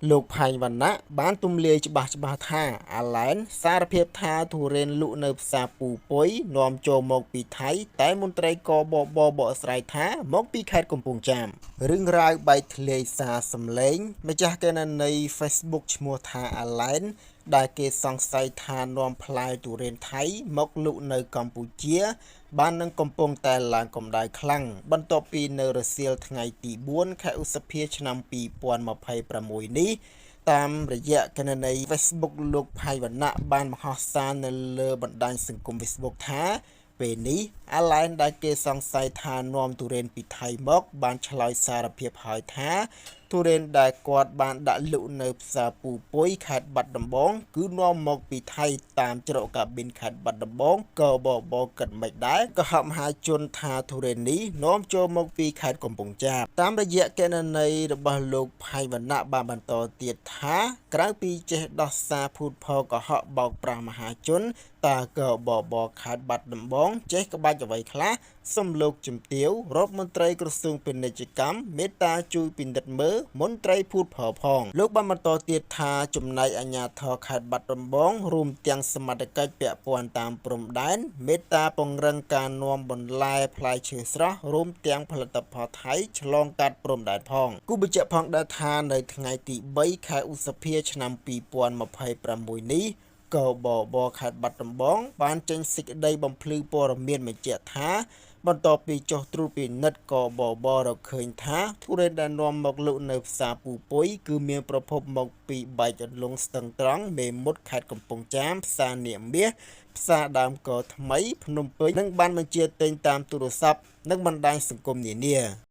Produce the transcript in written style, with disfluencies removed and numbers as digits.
លោកផៃវណ្ណៈបានទម្លាយច្បាស់ថាអាឡែនសារភាពថាទុរេនលក់នៅផ្សារពូពុយនាំចូលមកពីថៃតែមន្ត្រីកបបបកស្រាយថាមកពីខេត្តកំពង់ចាមរឿងរ៉ាវបែកធ្លាយសារសម្លេងម្ចាស់កេណនី Facebook ឈ្មោះថាអាឡែនដែលគេសង្ស័យថានាំផ្លែទុរេនថៃមកលក់នៅកម្ពុជាបាននឹងកំពុងតែឡើងកម្ដៅខ្លាំងបន្ទាប់ពីនៅរសៀលថ្ងៃទី4ខែឧសភាឆ្នាំ2026នេះតាមរយៈកេណនី Facebook លោកផៃវណ្ណៈបានបង្ហោះសារនៅលើបណ្ដាញសង្គម Facebook ថាពេលនេះអាឡែនដែលគេសង្ស័យថានាំទុរេនពីថៃមកបានឆ្លើយសារភាពហើយថាទុរេនដែលគាត់បានដាក់លក់នៅផ្សារពូពុយខេត្តបាត់ដំបងគឺនាំមកពីថៃតាមច្រកកាប៊ីនខេត្តបាត់ដំបងក៏បគិតមិនដែរក៏ហមហាជនថាទុរេននេះនាំចូលមកពីខេត្តកំពង់ចាមតាមរយៈកេណនីរបស់លោកផៃវណ្ណៈបានបន្តទៀតថាក្រៅពីចេះដោះសារភូតផលកុហកបោកប្រាស់មហាជនតើក៏បខេត្តបាត់ដំបងចេះក្បាច់អ្វីខ្លះសំលោកជំទាវរដ្ឋមន្ត្រីក្រសួងពាណិជ្ជកម្មមេត្តាជួយពិនិត្យមើលមន្ត្រីភូតផលផងលោកបានបន្តទៀតថាចំណែកអាជ្ញាធរខេត្តបាត់ដំបងរួមទាំងសមត្ថកិច្ចពាក់ព័ន្ធតាមព្រំដែនមេត្តាពង្រឹងការនាំបន្លែផ្លែឈើស្រស់រួមទាំងផលិតផលថៃឆ្លងកាត់ព្រំដែនផងគូបញ្ជាក់ផងដែរថានៅថ្ងៃទី3ខែឧសភាឆ្នាំ2026នេះក៏បខេត្តបាត់ដំបងបានចេញសេចក្តីបំភ្លឺព័ត៌មានបញ្ជាក់ថាបន្ទាប់ពីចុះត្រួតពិនិត្យក៏បរកឃើញថាទុរេនដែលនាំមកលក់នៅផ្សារពូពុយគឺមានប្រភពមកពីបែកអន្លង់ស្ទឹងត្រង់មេមត់ខេត្តកំពង់ចាមផ្សារនាគមាសផ្សារដើមកថ្មីភ្នំពេញនិងបានបញ្ជាទិញតាមទូរស័ព្ទនិងបណ្ដាញសង្គមនានា